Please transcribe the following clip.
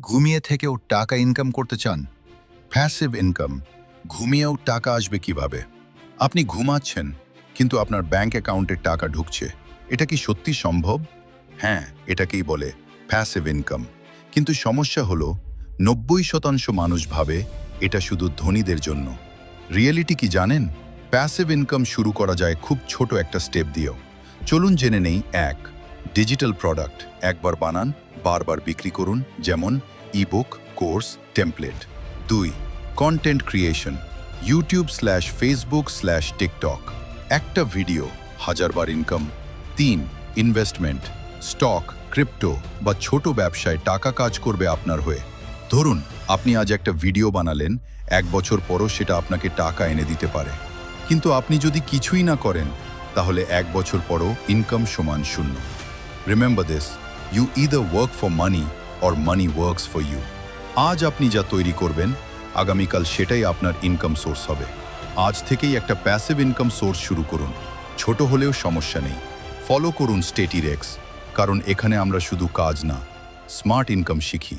ঘুমিয়ে থেকেও টাকা ইনকাম করতে চান? Passive income. ঘুমিয়েও টাকা আসবে কিভাবে? আপনি ঘুমাচ্ছেন, কিন্তু আপনার ব্যাংক অ্যাকাউন্টে টাকা ঢুকছে। এটা কি সত্যি সম্ভব? হ্যাঁ, এটাকেই বলে প্যাসিভ ইনকাম। কিন্তু সমস্যা হলো 90% মানুষ ভাবে এটা শুধু ধনীদের জন্য। রিয়েলিটি কি জানেন? প্যাসিভ ইনকাম শুরু করা যায় খুব ছোট একটা স্টেপ দিয়েও। চলুন জেনে নেই। 1, ডিজিটাল প্রোডাক্ট। একবার বানান, বারবার বিক্রি করুন, যেমন ebook, course, template. 2, content creation. YouTube/Facebook/TikTok। একটা ভিডিও, 1000 বার ইনকাম। 3, ইনভেস্টমেন্ট। স্টক, ক্রিপ্টো বা ছোট ব্যবসায় টাকা কাজ করবে আপনার হয়ে। ধরুন, আপনি আজ একটা ভিডিও বানালেন, 1 বছর পরও সেটা আপনাকে টাকা এনে দিতে পারে। কিন্তু আপনি যদি কিছুই না করেন, তাহলে 1 বছর পরও ইনকাম সমান শূন্য। Remember this, you either work for money or money works for you. আজ আপনি যা তৈরি করবেন, আগামীকাল সেটাই আপনার ইনকাম সোর্স হবে। আজ থেকেই একটা প্যাসিভ ইনকাম সোর্স শুরু করুন। ছোট হলেও সমস্যা নেই। ফলো করুন স্টেটিরেক্স, কারণ এখানে আমরা শুধু কাজ না, স্মার্ট ইনকাম শিখি।